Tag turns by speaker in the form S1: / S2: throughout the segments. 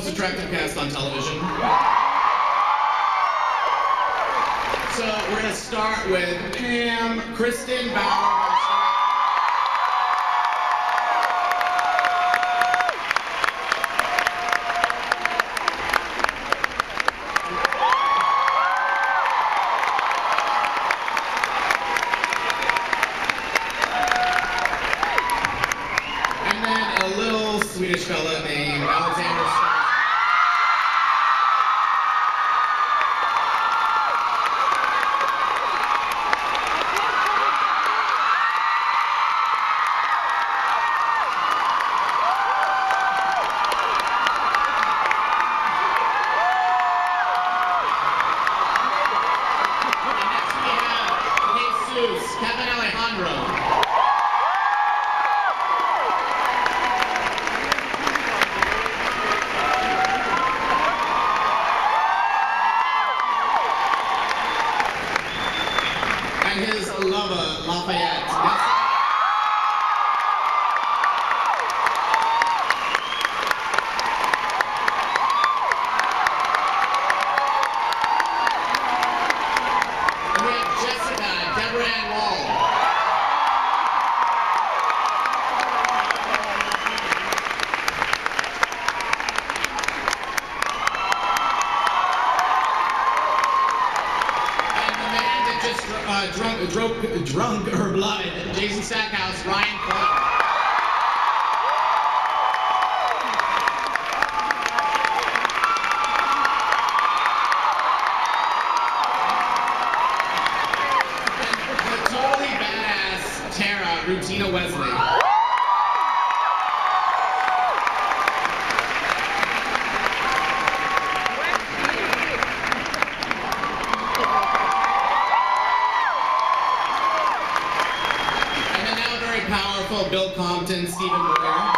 S1: most attractive cast on television. So we're going to start with Pam, Kristen, Bauer. And then a little Swedish fella named Alexander. Kevin Alejandro. And his lover, Lafayette. And we have Jessica, Deborah Ann Wall. Drunk her blood, Jason Stackhouse, Ryan Clark. And the totally badass Tara, Rutina Wesley. Powerful Bill Compton, Stephen Moyer.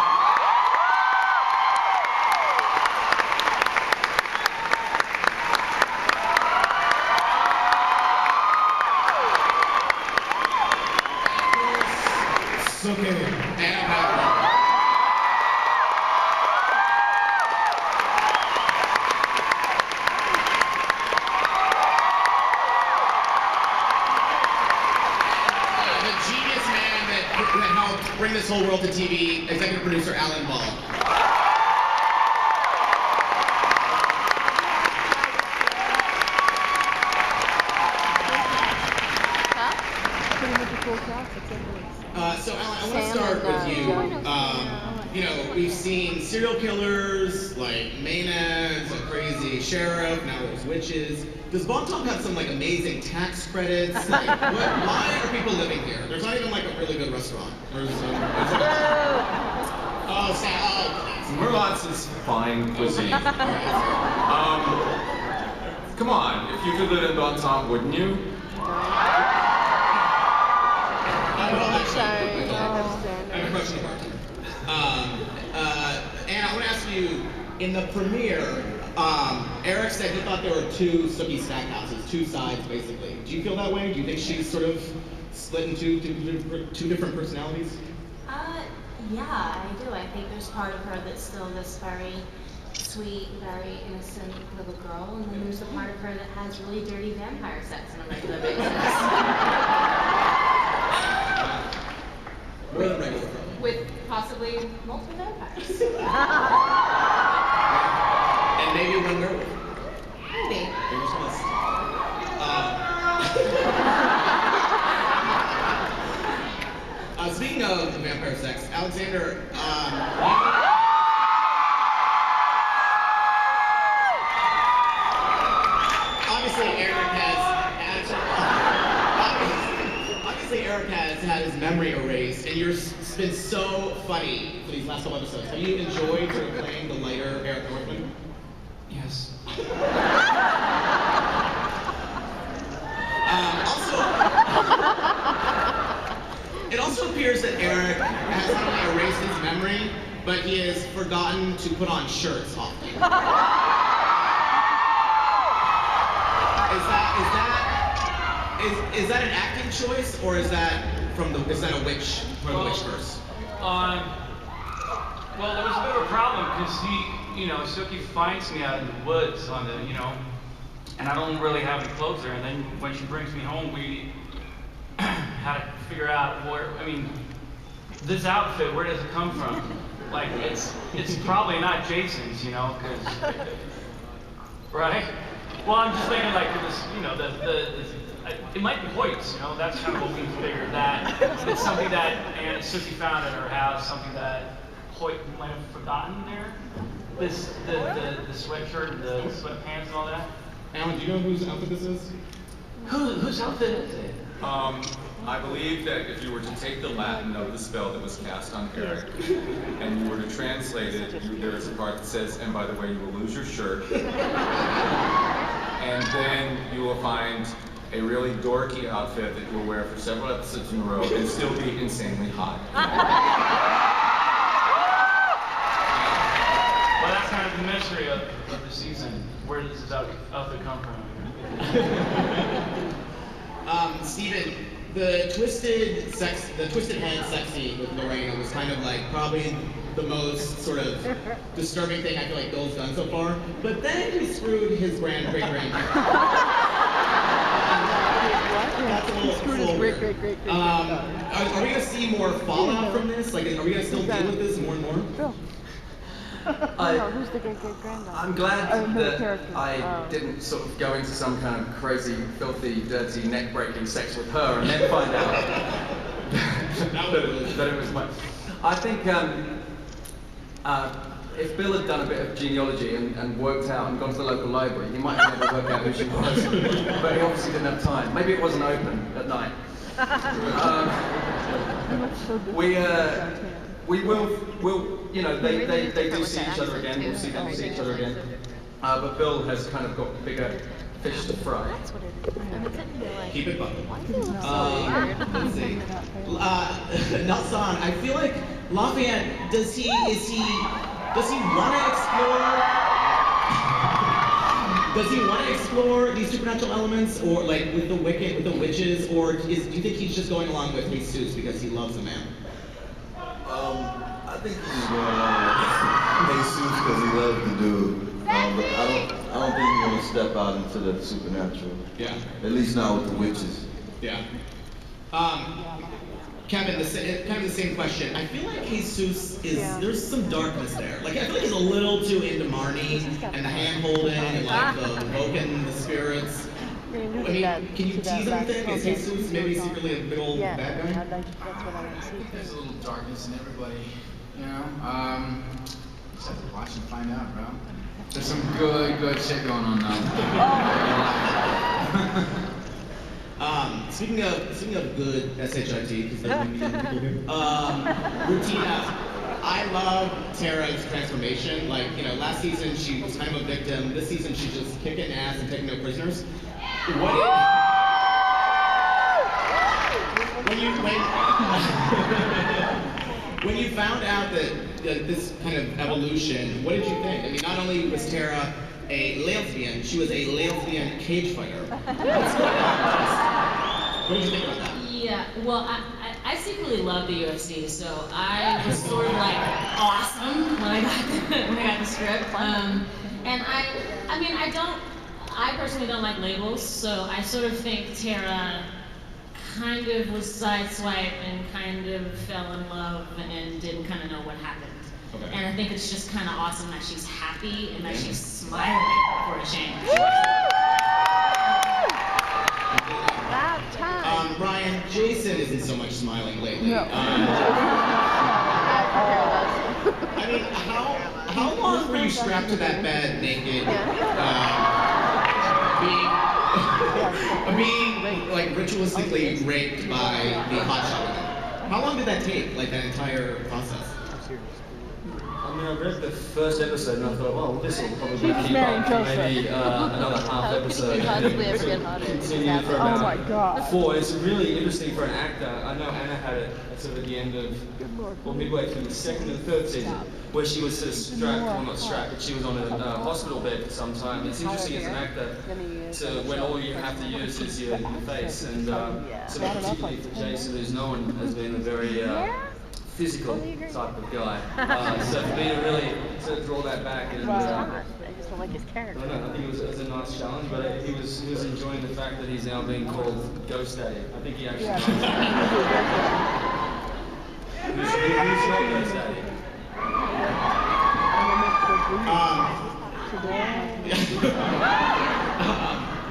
S1: It's okay. And the genius man that helped bring this whole world to TV, executive producer Alan Ball. So Alan, I want to start with you. You know, we've seen serial killers like Maynard's, a crazy sheriff, now there's witches. Does Bonton have some like amazing tax credits? Like, why are people living here? There's not even like a really good restaurant.
S2: Merlot's is fine cuisine. Come on, if you could live in Bonton, wouldn't you?
S1: I have a question for you. And I want to ask you, in the premiere, Eric said he thought there were two Sookie Stackhouses, two sides basically. Do you feel that way? Do you think she's sort of split into two different personalities?
S3: Yeah, I do. I think there's part of her that's still this very sweet, very innocent little girl, and then there's the part of her that has really dirty vampire sex on a regular basis.
S1: More than regular.
S3: With possibly multiple vampires.
S1: And maybe one werewolf.
S3: Maybe.
S1: Fingers crossed. Speaking of the vampire sex, Alexander, obviously Eric has had his memory erased, and you've been so funny for these last couple episodes. Have you enjoyed sort of playing the lighter Eric Northman?
S2: Yes.
S1: It also appears that Eric has not only erased his memory, but he has forgotten to put on shirts often. Is that an acting choice, or is that is that a witch verse?
S4: Well, there was a bit of a problem because Sookie finds me out in the woods on the, and I don't really have any clothes there. And then when she brings me home, we had to figure out this outfit, where does it come from? Like, it's probably not Jason's, because, right? Well, I'm just thinking like this, it might be Hoyt's, that's kind of what we figured, that it's something that Aunt Sookie found at her house, something that Hoyt might have forgotten there. The sweatshirt, the sweatpants and all that.
S1: Alan, do you know whose outfit this is?
S4: Whose outfit is it?
S2: I believe that if you were to take the Latin of the spell that was cast on Eric, and you were to translate it, there is a part that says, and by the way, you will lose your shirt. And then you will find a really dorky outfit that you'll wear for several episodes in a row and still be insanely hot.
S4: Well, that's kind of the mystery of the season. Where does this outfit come from?
S1: Steven, the twisted head sexy with Lorena was kind of like probably the most sort of disturbing thing I feel like Bill's done so far. But then he screwed his great-grandparent. That's a little weird. Are we gonna see more fallout from this? Like, are we gonna still deal with this more and more?
S5: Who's the great-great-granddaughter?
S6: I'm glad that I didn't sort of go into some kind of crazy, filthy, dirty, neck-breaking sex with her and then find out that it was my... I think if Bill had done a bit of genealogy and worked out and gone to the local library, he might have been able to work out who she was. But he obviously didn't have time. Maybe it wasn't open at night. We'll they do see each other again. We'll see them see each other again. But Bill has kind of got bigger fish to fry.
S1: Keep it bubbling. Let's see. Nelson, I feel like Lafayette, does he want to explore? Does he want to explore these supernatural elements, or like with the wicked, with the witches, or do you think he's just going along with Jesus because he loves the man?
S7: I think he's going along with Jesus because he loves the dude. But I don't think he's going to step out into the supernatural.
S1: Yeah.
S7: At least not with the witches.
S1: Yeah. Kevin, kind of the same question. I feel like Jesus there's some darkness there. Like, I feel like he's a little too into Marnie and the hand-holding and like the invoking the spirits. I mean, can you tease anything? Is Jesus maybe secretly a big old bad guy?
S5: That's what I want to see.
S8: There's a little darkness in everybody, just have to watch and find out, bro. There's some good shit going on now.
S1: Speaking of good SHIT, because there are people here. Rutina, I love Tara's transformation. Like, last season she was kind of a victim. This season she's just kicking ass and taking no prisoners. When you found out that this kind of evolution, what did you think? I mean, not only was Tara a lesbian, she was a lesbian cage fighter. What did you think about that?
S3: Yeah, well, I secretly love the UFC, so I was sort of like awesome when I got the script. And I personally don't like labels, so I sort of think Tara kind of was sideswiped and kind of fell in love and didn't kind of know what happened.
S1: Okay.
S3: And I think it's just kind of awesome that she's happy and that she's smiling for a change.
S1: Ryan, Jason isn't so much smiling lately.
S5: No.
S1: I mean, how long were you strapped to that bed naked, being like ritualistically raped by the hotshot woman? How long did that take, like that entire process?
S9: I mean, I read the first episode and I thought, well, this will probably keep up for maybe another half episode. Continue for about 4. It's really interesting for an actor. I know Anna had it sort of at the end of, or midway through the second and third season, where she was sort of strapped, well not strapped, but she was on a hospital bed for some time. It's interesting as an actor, when all you have to use is your face, and sort of particularly for Jason, who's known as being a very physical type of guy. So for me to really draw that back and
S5: I just don't like his character.
S9: I don't know, I think it was a nice challenge, but he was enjoying the fact that he's now being called Ghost Daddy. I think he actually likes it. Who's not Ghost Daddy?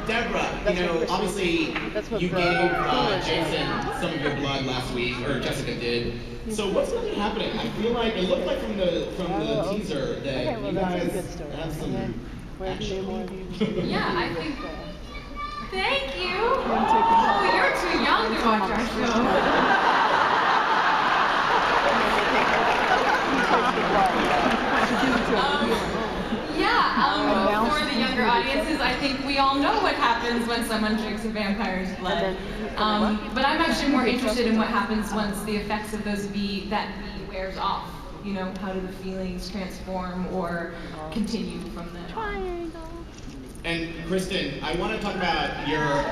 S1: Deborah, you know, obviously you gave Jason some of your blood last week, or Jessica did. So what's going to be happening? I feel like it looked like from the teaser that you guys have some action.
S10: Yeah, I think. Thank you. Oh, you're too young to watch our show. For the younger audiences, I think we all know what happens when someone drinks a vampire's blood. But I'm actually more interested in what happens once the effects of that V wears off. You know, how do the feelings transform or continue from there?
S1: And Kristen, I want to talk about your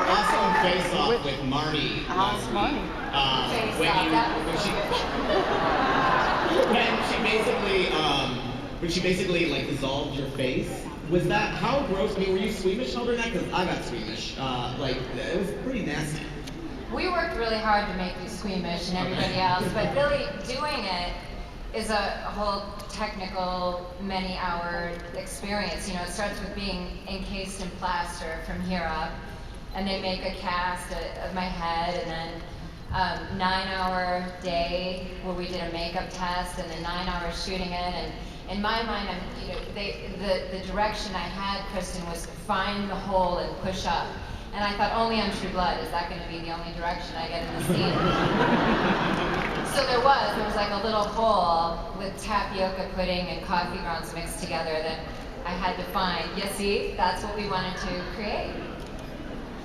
S1: awesome face-off with Marty last week. When she basically like dissolved your face. Was that how gross? I mean, were you squeamish over that? Because I got squeamish. It was pretty nasty.
S10: We worked really hard to make you squeamish and everybody else, but really doing it is a whole technical, many-hour experience. You know, it starts with being encased in plaster from here up, and they make a cast of my head, and then 9-hour day where we did a makeup test, and then 9 hours shooting it. And in my mind, the direction I had, Kristen, was find the hole and push up. And I thought, only on True Blood is that going to be the only direction I get in the scene. So there was like a little hole with tapioca pudding and coffee grounds mixed together that I had to find. You see, that's what we wanted to create.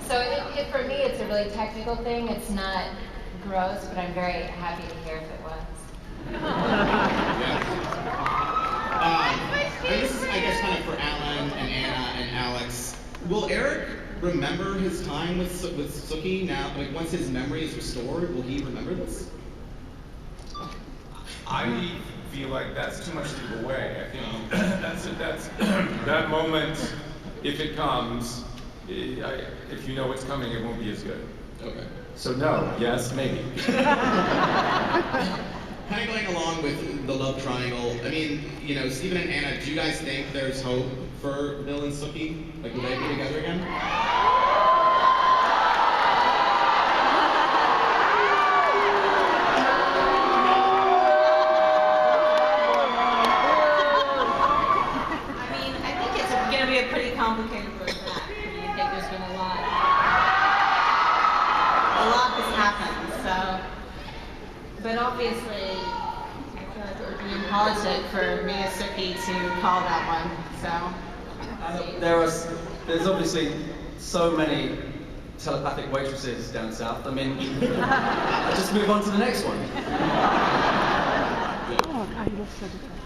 S10: So for me, it's a really technical thing. It's not gross, but I'm very happy to hear if it was.
S1: This is, I guess, kind of for Alan and Anna and Alex. Will Eric remember his time with Sookie now? Like, once his memory is restored, will he remember this?
S2: I feel like that's too much to give away. I think that's that moment. If it comes, if you know what's coming, it won't be as good.
S1: Okay.
S2: So no, yes, maybe.
S1: Kind of going along with the love triangle, I mean, you know, Stephen and Anna, do you guys think there's hope for Bill and Sookie? Like, will they be together again?
S3: I mean, I think it's going to be a pretty complicated road for that. I mean, I think there's been a lot has happened, so. But obviously, I feel like it would be impolitic for me as Sookie to call that one, so.
S6: There's obviously so many telepathic waitresses down south. I mean, just move on to the next one.
S5: Oh, God, he looks so different.